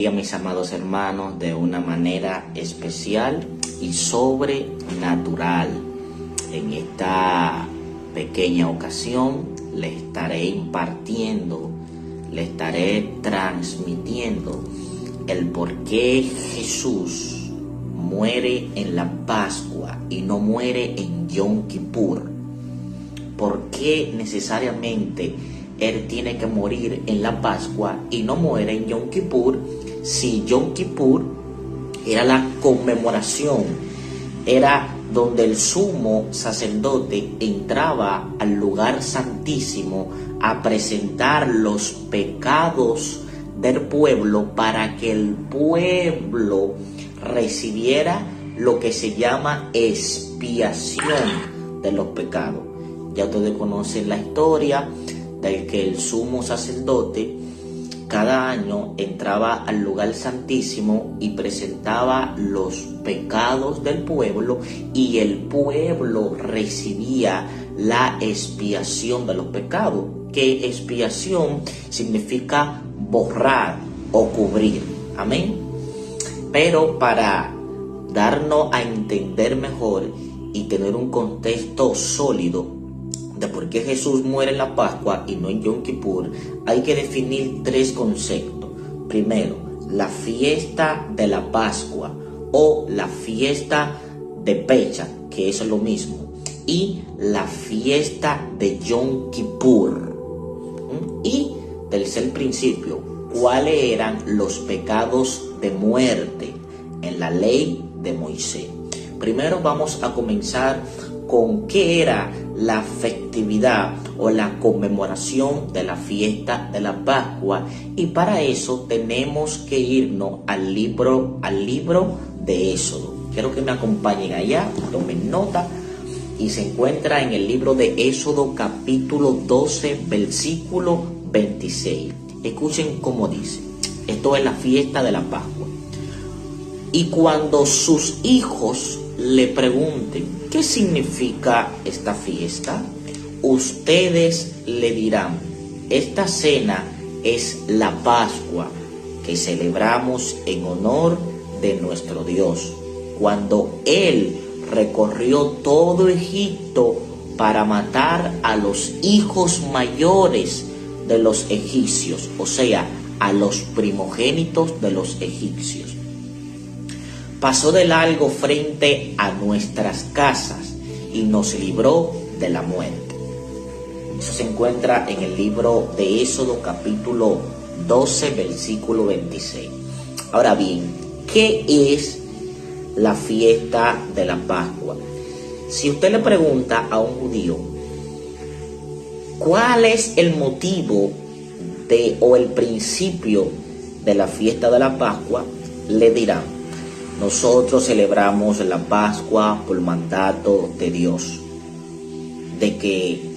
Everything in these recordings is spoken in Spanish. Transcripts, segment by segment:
A mis amados hermanos de una manera especial y sobrenatural. En esta pequeña ocasión le estaré impartiendo, le estaré transmitiendo el por qué Jesús muere en la Pascua y no muere en Yom Kippur. ¿Por qué necesariamente Él tiene que morir en la Pascua y no muere en Yom Kippur? Si Yom Kippur era la conmemoración, era donde el sumo sacerdote entraba al lugar santísimo a presentar los pecados del pueblo para que el pueblo recibiera lo que se llama expiación de los pecados. Ya ustedes conocen la historia de que el sumo sacerdote cada año entraba al lugar santísimo y presentaba los pecados del pueblo, y el pueblo recibía la expiación de los pecados, que expiación significa borrar o cubrir. Amén. Pero para darnos a entender mejor y tener un contexto sólido de por qué Jesús muere en la Pascua y no en Yom Kippur, hay que definir tres conceptos. Primero, la fiesta de la Pascua o la fiesta de Pecha, que es lo mismo, y la fiesta de Yom Kippur. Y tercer principio, cuáles eran los pecados de muerte en la ley de Moisés. Primero vamos a comenzar con qué era la festividad o la conmemoración de la fiesta de la Pascua, y para eso tenemos que irnos al libro de Éxodo. Quiero que me acompañen allá, tomen nota, y se encuentra en el libro de Éxodo capítulo 12 versículo 26. Escuchen cómo dice. Esto es la fiesta de la Pascua. Y cuando sus hijos le pregunten qué significa esta fiesta, ustedes le dirán: esta cena es la Pascua que celebramos en honor de nuestro Dios, cuando Él recorrió todo Egipto para matar a los hijos mayores de los egipcios, o sea, a los primogénitos de los egipcios. Pasó de largo frente a nuestras casas y nos libró de la muerte. Eso se encuentra en el libro de Éxodo capítulo 12 versículo 26. Ahora bien, ¿qué es la fiesta de la Pascua? Si usted le pregunta a un judío cuál es el motivo o el principio de la fiesta de la Pascua, le dirán: nosotros celebramos la Pascua por mandato de Dios, de que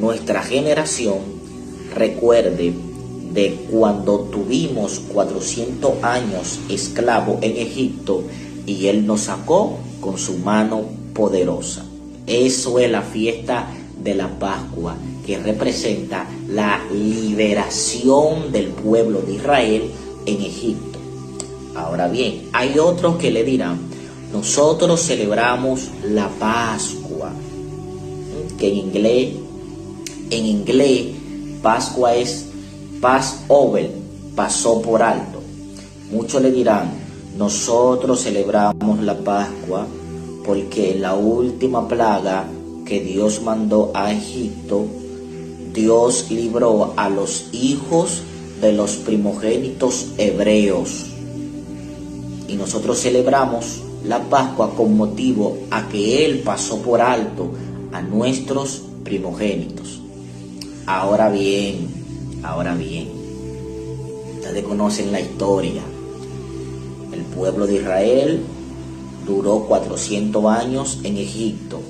nuestra generación recuerde de cuando tuvimos 400 años esclavos en Egipto y Él nos sacó con su mano poderosa. Eso es la fiesta de la Pascua, que representa la liberación del pueblo de Israel en Egipto. Ahora bien, hay otros que le dirán: nosotros celebramos la Pascua, que en inglés Pascua es Passover, pasó por alto. Muchos le dirán: nosotros celebramos la Pascua porque en la última plaga que Dios mandó a Egipto, Dios libró a los hijos de los primogénitos hebreos. Y nosotros celebramos la Pascua con motivo a que Él pasó por alto a nuestros primogénitos. Ahora bien, ustedes conocen la historia. El pueblo de Israel duró 400 años en Egipto.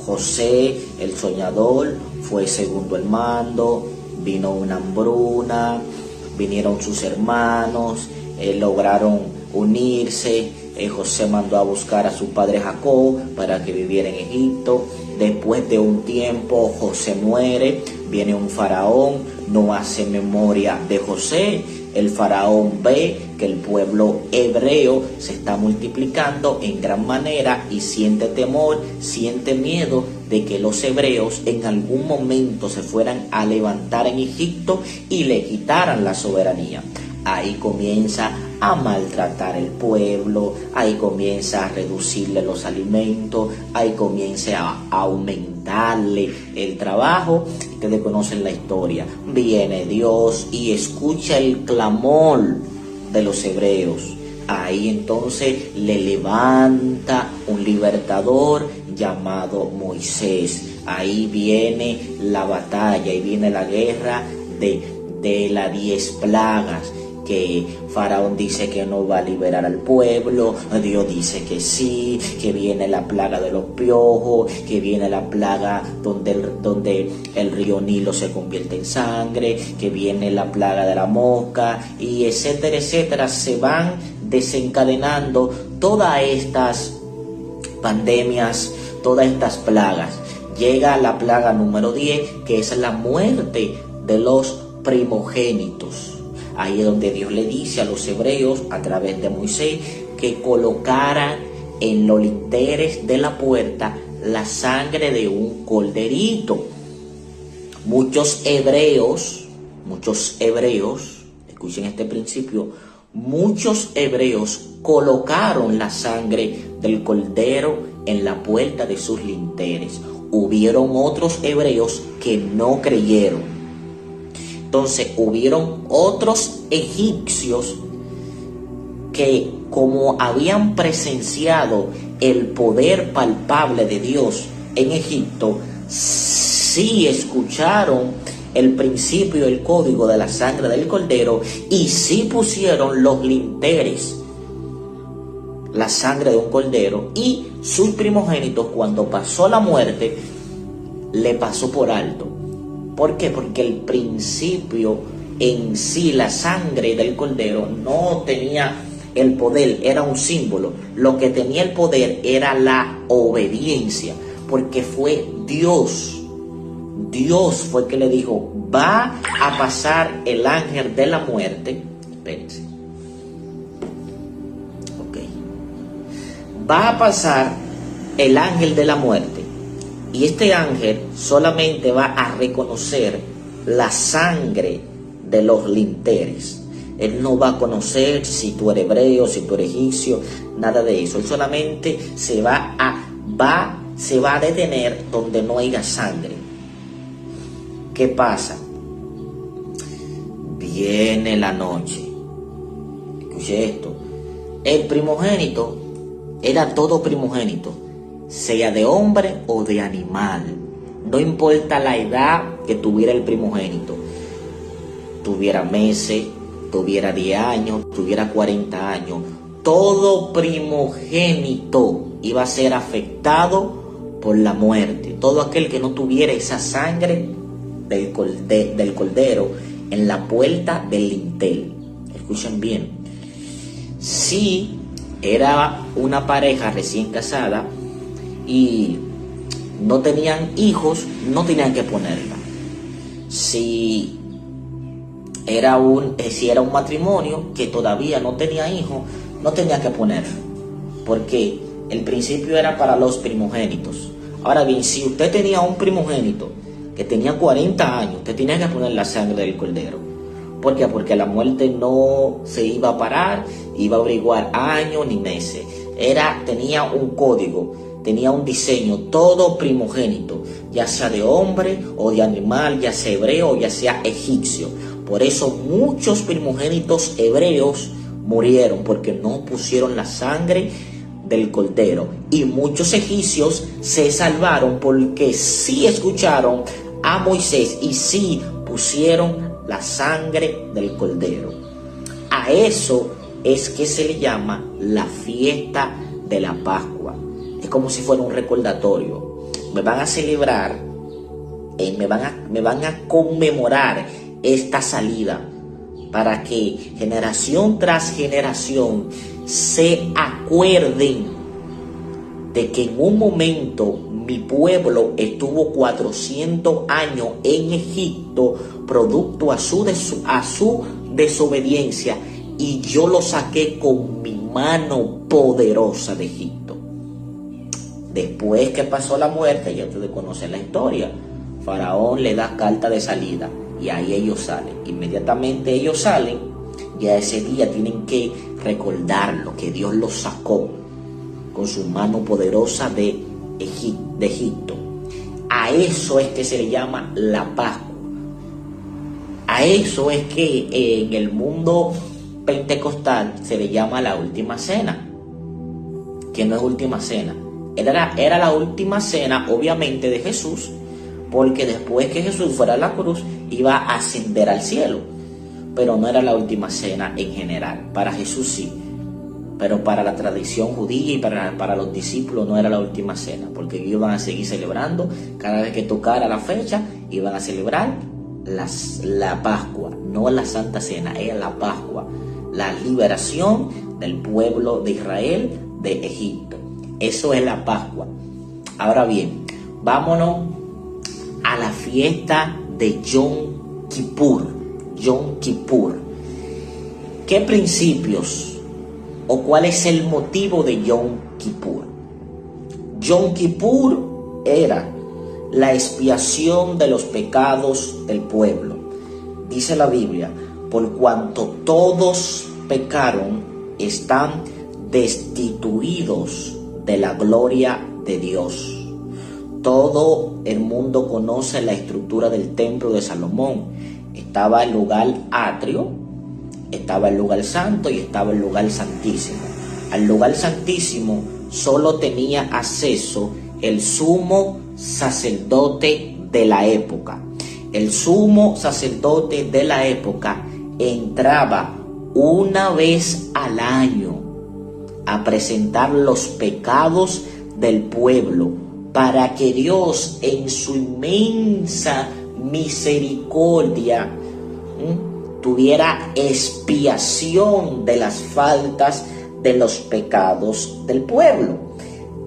José, el soñador, fue segundo al mando. Vino una hambruna, vinieron sus hermanos, lograron unirse. José mandó a buscar a su padre Jacob para que viviera en Egipto. Después de un tiempo José muere, viene un faraón, no hace memoria de José, El faraón ve que el pueblo hebreo se está multiplicando en gran manera y siente temor, siente miedo de que los hebreos en algún momento se fueran a levantar en Egipto y le quitaran la soberanía. Ahí comienza a maltratar el pueblo, ahí comienza a reducirle los alimentos, ahí comienza a aumentarle el trabajo. Ustedes conocen la historia. Viene Dios y escucha el clamor de los hebreos. Ahí entonces le levanta un libertador llamado Moisés. Ahí viene la batalla, ahí viene la guerra de las 10 plagas, que Faraón dice que no va a liberar al pueblo, Dios dice que sí, que viene la plaga de los piojos, que viene la plaga donde el río Nilo se convierte en sangre, que viene la plaga de la mosca, y etcétera, etcétera. Se van desencadenando todas estas pandemias, todas estas plagas. Llega la plaga número 10, que es la muerte de los primogénitos. Ahí es donde Dios le dice a los hebreos a través de Moisés que colocaran en los linteres de la puerta la sangre de un corderito. Muchos hebreos, escuchen este principio, muchos hebreos colocaron la sangre del cordero en la puerta de sus linteres. Hubieron otros hebreos que no creyeron. Entonces hubieron otros egipcios que, como habían presenciado el poder palpable de Dios en Egipto, sí escucharon el principio, el código de la sangre del cordero, y sí pusieron los linteres, la sangre de un cordero, y sus primogénitos, cuando pasó la muerte, le pasó por alto. ¿Por qué? Porque el principio en sí, la sangre del cordero, no tenía el poder, era un símbolo. Lo que tenía el poder era la obediencia, porque fue Dios. Dios fue el que le dijo: va a pasar el ángel de la muerte. Espérense. Ok. Va a pasar el ángel de la muerte. Y este ángel solamente va a reconocer la sangre de los linteres. Él no va a conocer si tú eres hebreo, si tú eres egipcio, nada de eso. Él solamente se va a detener donde no haya sangre. ¿Qué pasa? Viene la noche. Escuche esto. El primogénito era todo primogénito, sea de hombre o de animal. No importa la edad que tuviera el primogénito. Tuviera meses, tuviera 10 años, tuviera 40 años. Todo primogénito iba a ser afectado por la muerte. Todo aquel que no tuviera esa sangre del cordero en la puerta del lintel. Escuchen bien. Si era una pareja recién casada y no tenían hijos, no tenían que ponerla. Si era un matrimonio que todavía no tenía hijos, no tenía que ponerla, porque el principio era para los primogénitos. Ahora bien, si usted tenía un primogénito que tenía 40 años, usted tenía que poner la sangre del cordero. ¿Por qué? Porque la muerte no se iba a parar, iba a averiguar años ni meses. Tenía un código, tenía un diseño. Todo primogénito, ya sea de hombre o de animal, ya sea hebreo o ya sea egipcio. Por eso muchos primogénitos hebreos murieron, porque no pusieron la sangre del cordero. Y muchos egipcios se salvaron porque sí escucharon a Moisés y sí pusieron la sangre del cordero. A eso es que se le llama la fiesta de la Pascua. Es como si fuera un recordatorio. Me van a celebrar, me van a conmemorar esta salida, para que generación tras generación se acuerden de que en un momento mi pueblo estuvo 400 años en Egipto, producto a su desobediencia y yo los saqué con mi mano poderosa de Egipto. Después que pasó la muerte, ya ustedes conocen la historia, Faraón le da carta de salida y ahí ellos salen. Inmediatamente ellos salen, ya ese día tienen que recordarlo, que Dios los sacó con su mano poderosa de Egipto. A eso es que se le llama la Pascua. A eso es que en el mundo pentecostal se le llama la última cena, que no es última cena. Era la última cena, obviamente, de Jesús, porque después que Jesús fuera a la cruz, iba a ascender al cielo. Pero no era la última cena en general. Para Jesús sí, pero para la tradición judía y para los discípulos no era la última cena, porque ellos iban a seguir celebrando. Cada vez que tocara la fecha, iban a celebrar la Pascua, no la Santa Cena, era la Pascua, la liberación del pueblo de Israel de Egipto. Eso es la Pascua. Ahora bien, vámonos a la fiesta de Yom Kippur. Yom Kippur. ¿Qué principios o cuál es el motivo de Yom Kippur? Yom Kippur era la expiación de los pecados del pueblo. Dice la Biblia, por cuanto todos pecaron, están destituidos de la gloria de Dios. Todo el mundo conoce la estructura del templo de Salomón. Estaba el lugar atrio, estaba el lugar santo y estaba el lugar santísimo. Al lugar santísimo solo tenía acceso el sumo sacerdote de la época. El sumo sacerdote de la época entraba una vez al año a presentar los pecados del pueblo para que Dios en su inmensa misericordia tuviera expiación de las faltas de los pecados del pueblo.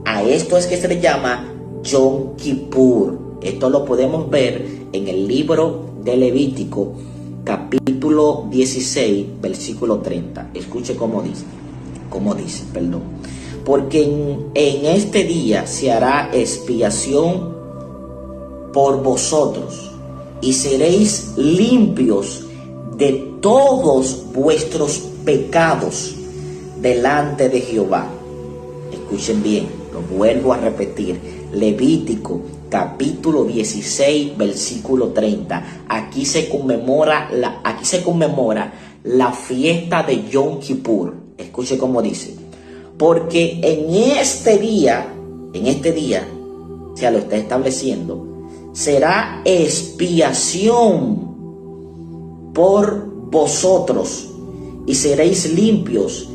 A esto es que se le llama Yom Kippur. Esto lo podemos ver en el libro de Levítico, capítulo 16, versículo 30. Escuche cómo dice. Porque en este día se hará expiación por vosotros y seréis limpios de todos vuestros pecados delante de Jehová. Escuchen bien, lo vuelvo a repetir. Levítico capítulo 16 versículo 30. Aquí se conmemora la fiesta de Yom Kippur. Escuche cómo dice. Porque en este día, o sea, lo está estableciendo, será expiación por vosotros y seréis limpios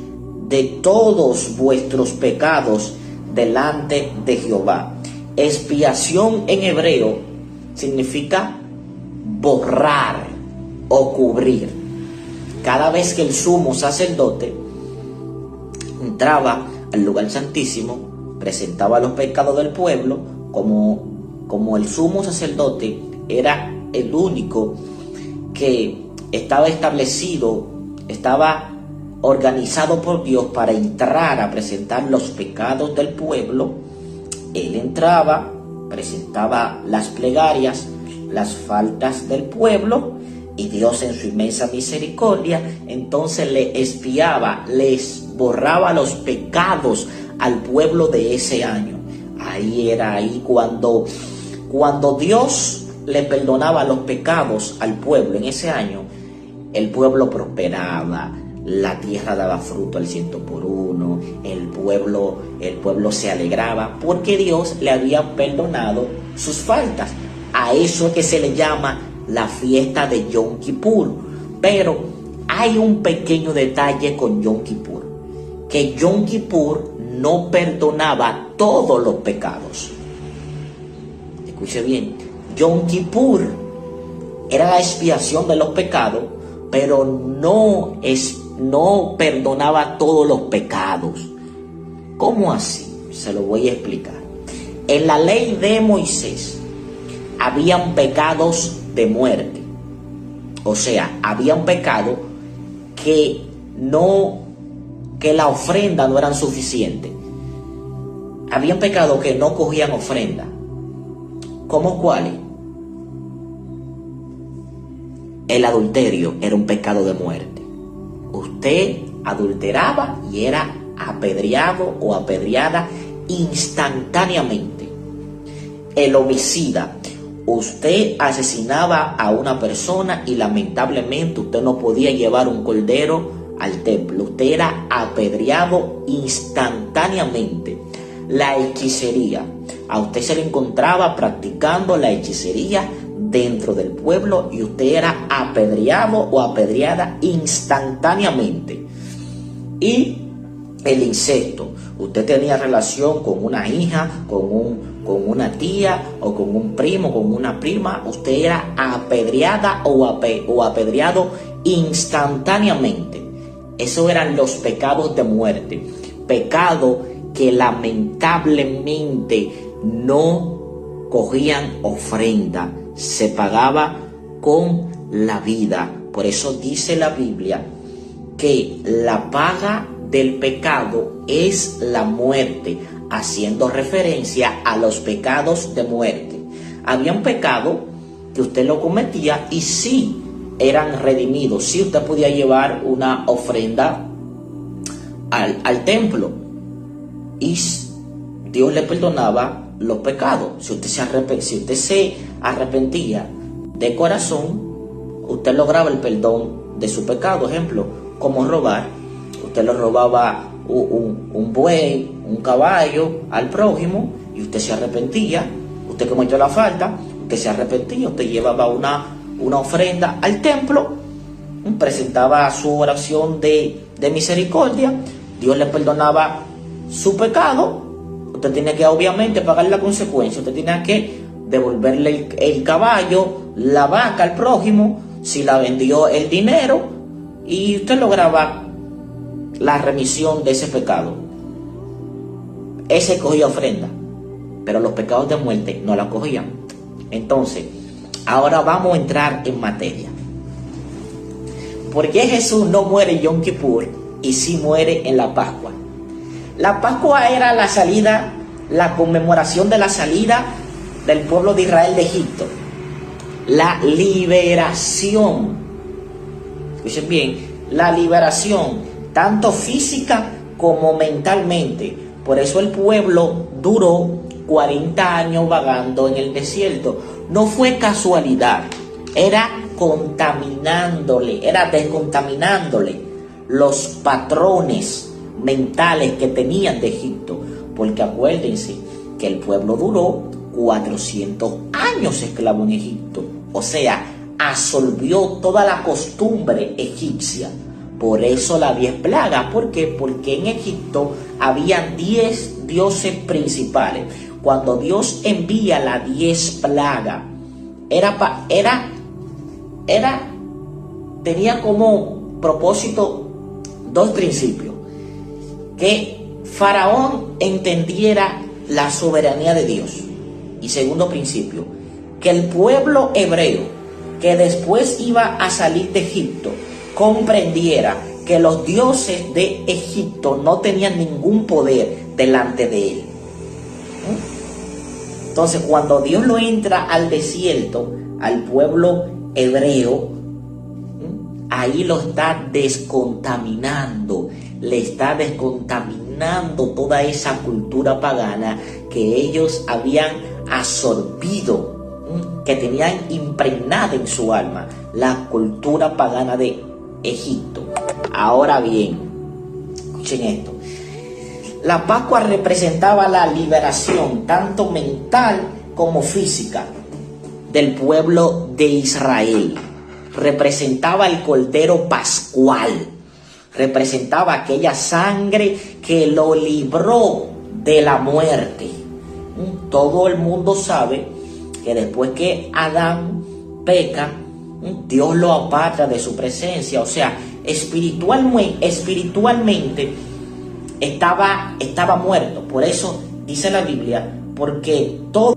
de todos vuestros pecados delante de Jehová. Expiación en hebreo significa borrar o cubrir. Cada vez que el sumo sacerdote entraba al lugar santísimo, presentaba los pecados del pueblo, como el sumo sacerdote era el único que estaba establecido, estaba organizado por Dios para entrar a presentar los pecados del pueblo. Él entraba, presentaba las plegarias, las faltas del pueblo, y Dios en su inmensa misericordia entonces le expiaba, les borraba los pecados al pueblo de ese año. Ahí cuando Dios le perdonaba los pecados al pueblo en ese año, el pueblo prosperaba, la tierra daba fruto al 100%, el pueblo se alegraba porque Dios le había perdonado sus faltas. A eso es que se le llama la fiesta de Yom Kippur. Pero hay un pequeño detalle con Yom Kippur, que Yom Kippur no perdonaba todos los pecados. Escuche bien, Yom Kippur era la expiación de los pecados, pero no perdonaba todos los pecados. ¿Cómo así? Se lo voy a explicar. En la ley de Moisés habían pecados de muerte. O sea, habían pecados que la ofrenda no eran suficientes. Habían pecados que no cogían ofrenda. ¿Cómo cuáles? El adulterio era un pecado de muerte. Usted adulteraba y era apedreado o apedreada instantáneamente. El homicida, usted asesinaba a una persona y lamentablemente usted no podía llevar un cordero al templo. Usted era apedreado instantáneamente. La hechicería, a usted se le encontraba practicando la hechicería dentro del pueblo y usted era apedreado o apedreada instantáneamente. Y el incesto, usted tenía relación con una hija, con una tía o con un primo, con una prima, usted era apedreada o apedreado instantáneamente. Esos eran los pecados de muerte, pecado que lamentablemente no cogían ofrenda, se pagaba con la vida. Por eso dice la Biblia que la paga del pecado es la muerte, haciendo referencia a los pecados de muerte. Había un pecado que usted lo cometía y sí eran redimidos, sí usted podía llevar una ofrenda al templo y Dios le perdonaba los pecados. Si usted se arrepentía de corazón, usted lograba el perdón de su pecado. Ejemplo, como robar. Usted le robaba un buey, un caballo al prójimo y usted se arrepentía. Usted cometió la falta, usted se arrepentía, usted llevaba una ofrenda al templo, presentaba su oración de misericordia, Dios le perdonaba su pecado. Usted tenía que obviamente pagar la consecuencia, usted tenía que devolverle el caballo, la vaca al prójimo, si la vendió, el dinero, y usted lograba la remisión de ese pecado. Ese cogía ofrenda, pero los pecados de muerte no la cogían. Entonces, ahora vamos a entrar en materia. ¿Por qué Jesús no muere en Yom Kippur y sí muere en la Pascua? La Pascua era la salida, la conmemoración de la salida del pueblo de Israel de Egipto. La liberación. Escuchen bien, la liberación, tanto física como mentalmente. Por eso el pueblo duró 40 años vagando en el desierto. No fue casualidad, era descontaminándole los patrones mentales que tenían de Egipto. Porque acuérdense que el pueblo duró 400 años esclavo en Egipto. O sea, absorbió toda la costumbre egipcia. Por eso las 10 plagas. ¿Por qué? Porque en Egipto había 10 dioses principales. Cuando Dios envía las 10 plagas, tenía como propósito 2 principios. Que Faraón entendiera la soberanía de Dios. Y segundo principio, que el pueblo hebreo, que después iba a salir de Egipto, comprendiera que los dioses de Egipto no tenían ningún poder delante de él. Entonces, cuando Dios lo entra al desierto, al pueblo hebreo, ahí lo está descontaminando, le está descontaminando toda esa cultura pagana que ellos habían absorbido, que tenían impregnada en su alma, la cultura pagana de Egipto. Ahora bien, escuchen esto. La Pascua representaba la liberación, tanto mental como física, del pueblo de Israel. Representaba el Cordero Pascual. Representaba aquella sangre que lo libró de la muerte. Todo el mundo sabe que después que Adán peca, Dios lo aparta de su presencia. O sea, espiritualmente estaba muerto. Por eso dice la Biblia, porque todo